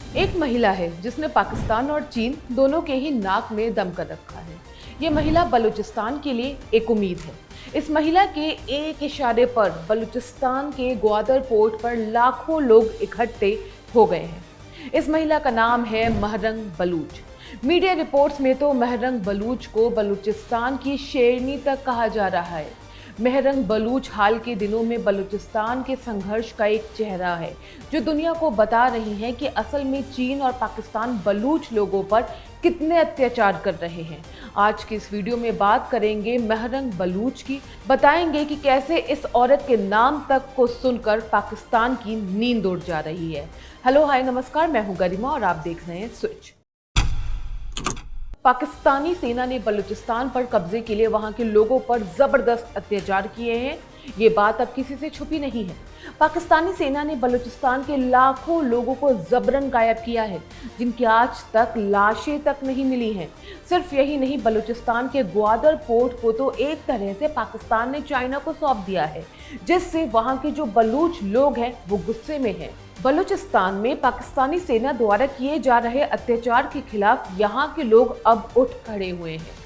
एक महिला है जिसने पाकिस्तान और चीन दोनों के ही नाक में दम कर रखा है। ये महिला बलूचिस्तान के लिए एक उम्मीद है। इस महिला के एक इशारे पर बलूचिस्तान के ग्वादर पोर्ट पर लाखों लोग इकट्ठे हो गए हैं। इस महिला का नाम है महरंग बलूच। मीडिया रिपोर्ट्स में तो महरंग बलूच को बलूचिस्तान की शेरनी तक कहा जा रहा है। महरंग बलूच हाल के दिनों में बलूचिस्तान के संघर्ष का एक चेहरा है, जो दुनिया को बता रही है कि असल में चीन और पाकिस्तान बलूच लोगों पर कितने अत्याचार कर रहे हैं। आज की इस वीडियो में बात करेंगे महरंग बलूच की, बताएंगे कि कैसे इस औरत के नाम तक को सुनकर पाकिस्तान की नींद उड़ जा रही है। हेलो हाय नमस्कार, मैं हूं गरिमा और आप देख रहे हैं स्विच। पाकिस्तानी सेना ने बलूचिस्तान पर कब्जे के लिए वहां के लोगों पर जबरदस्त अत्याचार किए हैं। ये बात अब किसी से छुपी नहीं है। पाकिस्तानी सेना ने बलूचिस्तान के लाखों लोगों को जबरन गायब किया है, जिनकी आज तक लाशें तक नहीं मिली हैं। सिर्फ यही नहीं, बलूचिस्तान के ग्वादर पोर्ट को तो एक तरह से पाकिस्तान ने चाइना को सौंप दिया है, जिससे वहां के जो बलूच लोग हैं वो गुस्से में हैं। बलूचिस्तान में पाकिस्तानी सेना द्वारा किए जा रहे अत्याचार के खिलाफ यहाँ के लोग अब उठ खड़े हुए हैं।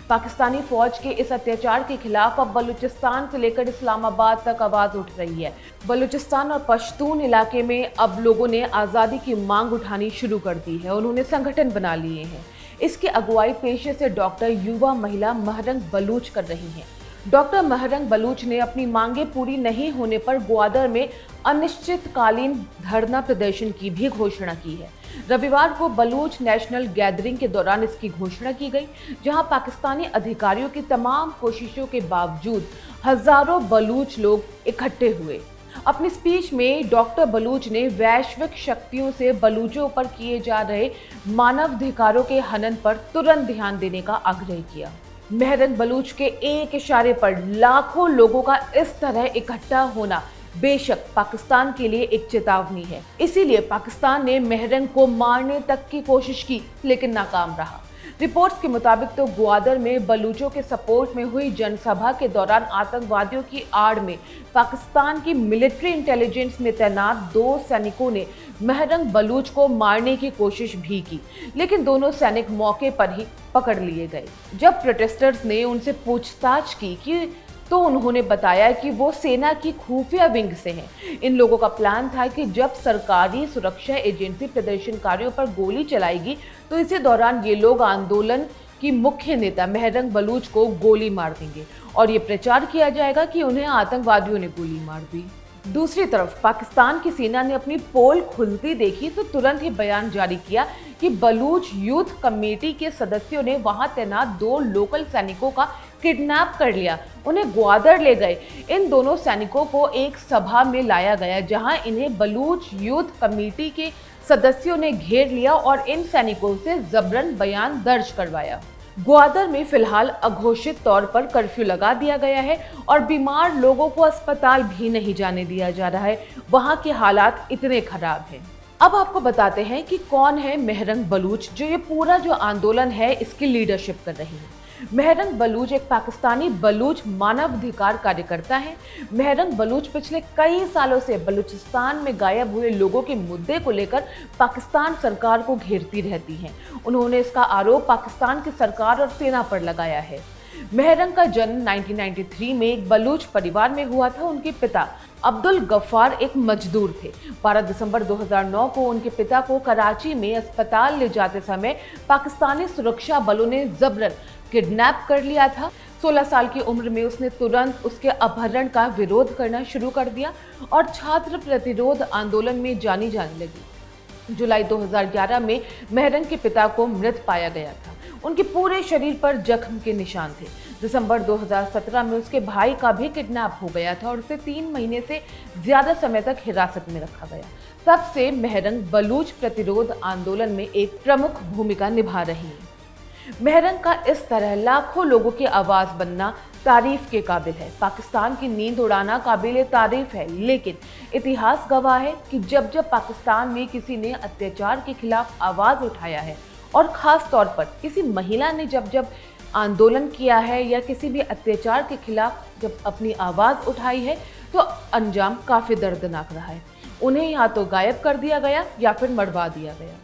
पाकिस्तानी फौज के इस अत्याचार के खिलाफ अब बलूचिस्तान से लेकर इस्लामाबाद तक आवाज उठ रही है। बलूचिस्तान और पश्तून इलाके में अब लोगों ने आज़ादी की मांग उठानी शुरू कर दी है। उन्होंने संगठन बना लिए हैं। इसकी अगुवाई पेशे से डॉक्टर युवा महिला महरंग बलूच कर रही हैं। डॉक्टर महरंग बलूच ने अपनी मांगे पूरी नहीं होने पर ग्वादर में अनिश्चितकालीन धरना प्रदर्शन की भी घोषणा की है। रविवार को बलूच नेशनल गैदरिंग के दौरान इसकी घोषणा की गई, जहां पाकिस्तानी अधिकारियों की तमाम कोशिशों के बावजूद हजारों बलूच लोग इकट्ठे हुए। अपनी स्पीच में डॉक्टर बलूच ने वैश्विक शक्तियों से बलूचों पर किए जा रहे मानवाधिकारों के हनन पर तुरंत ध्यान देने का आग्रह किया। महरंग बलूच के एक इशारे पर लाखों लोगों का इस तरह इकट्ठा होना बेशक पाकिस्तान के लिए एक चेतावनी है। इसीलिए पाकिस्तान ने महरंग को मारने तक की कोशिश की, लेकिन नाकाम रहा। रिपोर्ट्स के मुताबिक तो ग्वादर में बलूचों के सपोर्ट में हुई जनसभा के दौरान आतंकवादियों की आड़ में पाकिस्तान की मिलिट्री इंटेलिजेंस में तैनात 2 सैनिकों ने महरंग बलूच को मारने की कोशिश भी की, लेकिन दोनों सैनिक मौके पर ही पकड़ लिए गए। जब प्रोटेस्टर्स ने उनसे पूछताछ की तो उन्होंने बताया कि वो सेना की खुफिया विंग से हैं। इन लोगों का प्लान था कि जब सरकारी सुरक्षा एजेंसी प्रदर्शनकारियों पर गोली चलाएगी तो इसी दौरान ये लोग आंदोलन की मुख्य नेता महरंग बलूच को गोली मार देंगे और ये प्रचार किया जाएगा कि उन्हें आतंकवादियों ने गोली मार दी। दूसरी तरफ पाकिस्तान की सेना ने अपनी पोल खुलती देखी तो तुरंत ही बयान जारी किया कि बलूच यूथ कमेटी के सदस्यों ने वहां तैनात 2 लोकल सैनिकों का किडनैप कर लिया, उन्हें ग्वादर ले गए। इन दोनों सैनिकों को एक सभा में लाया गया, जहां इन्हें बलूच यूथ कमेटी के सदस्यों ने घेर लिया और इन सैनिकों से जबरन बयान दर्ज करवाया। ग्वादर में फिलहाल अघोषित तौर पर कर्फ्यू लगा दिया गया है और बीमार लोगों को अस्पताल भी नहीं जाने दिया जा रहा है। वहां के हालात इतने खराब हैं। अब आपको बताते हैं कि कौन है महरंग बलूच, जो ये पूरा जो आंदोलन है इसकी लीडरशिप कर रही है। महरंग बलूच एक पाकिस्तानी बलूच मानवाधिकार कार्यकर्ता है। महरंग बलूच पिछले कई सालों से बलूचिस्तान में गायब हुए लोगों के मुद्दे को लेकर पाकिस्तान सरकार को घेरती रहती हैं। उन्होंने इसका आरोप पाकिस्तान की सरकार और सेना पर लगाया है। महरंग का जन्म 1993 में एक बलूच परिवार में हुआ था। उनके पिता अब्दुल गफ्फार एक मजदूर थे। 12 दिसंबर 2009 को उनके पिता को कराची में अस्पताल ले जाते समय पाकिस्तानी सुरक्षा बलों ने जबरन किडनैप कर लिया था। 16 साल की उम्र में उसने तुरंत उसके अपहरण का विरोध करना शुरू कर दिया और छात्र प्रतिरोध आंदोलन में जाने लगी। जुलाई 2011 में महरंग के पिता को मृत पाया गया था। उनके पूरे शरीर पर जख्म के निशान थे। दिसंबर 2017 में उसके भाई का भी किडनैप हो गया था और उसे 3 महीने से ज्यादा समय तक हिरासत में रखा गया। तब से महरंग बलूच प्रतिरोध आंदोलन में एक प्रमुख भूमिका निभा रही है। महरंग का इस तरह लाखों लोगों की आवाज बनना तारीफ के काबिल है। पाकिस्तान की नींद उड़ाना काबिल तारीफ है, लेकिन इतिहास गवाह है कि जब जब पाकिस्तान में किसी ने अत्याचार के खिलाफ आवाज उठाया है और खास तौर पर किसी महिला ने जब आंदोलन किया है या किसी भी अत्याचार के खिलाफ जब अपनी आवाज उठाई है, तो अंजाम काफी दर्दनाक रहा है। उन्हें या तो गायब कर दिया गया या फिर मरवा दिया गया।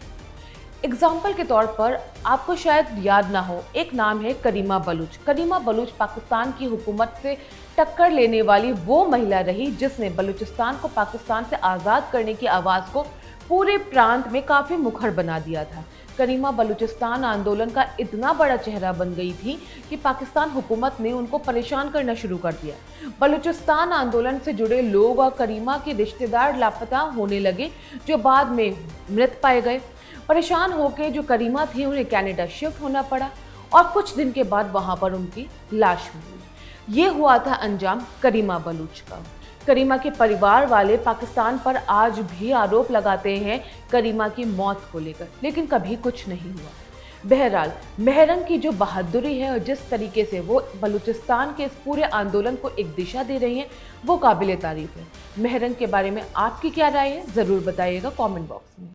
एग्जाम्पल के तौर पर आपको शायद याद ना हो, एक नाम है करीमा बलूच। करीमा बलूच पाकिस्तान की हुकूमत से टक्कर लेने वाली वो महिला रही जिसने बलूचिस्तान को पाकिस्तान से आज़ाद करने की आवाज़ को पूरे प्रांत में काफ़ी मुखर बना दिया था। करीमा बलूचिस्तान आंदोलन का इतना बड़ा चेहरा बन गई थी कि पाकिस्तान हुकूमत ने उनको परेशान करना शुरू कर दिया। बलूचिस्तान आंदोलन से जुड़े लोग और करीमा के रिश्तेदार लापता होने लगे, जो बाद में मृत पाए गए। परेशान होकर जो करीमा थी उन्हें कनाडा शिफ्ट होना पड़ा और कुछ दिन के बाद वहां पर उनकी लाश मिली। ये हुआ था अंजाम करीमा बलूच का। करीमा के परिवार वाले पाकिस्तान पर आज भी आरोप लगाते हैं करीमा की मौत को लेकर, लेकिन कभी कुछ नहीं हुआ। बहरहाल महरंग की जो बहादुरी है और जिस तरीके से वो बलूचिस्तान के इस पूरे आंदोलन को एक दिशा दे रही हैं, वो काबिले तारीफ है। महरंग के बारे में आपकी क्या राय है, ज़रूर बताइएगा कमेंट बॉक्स में।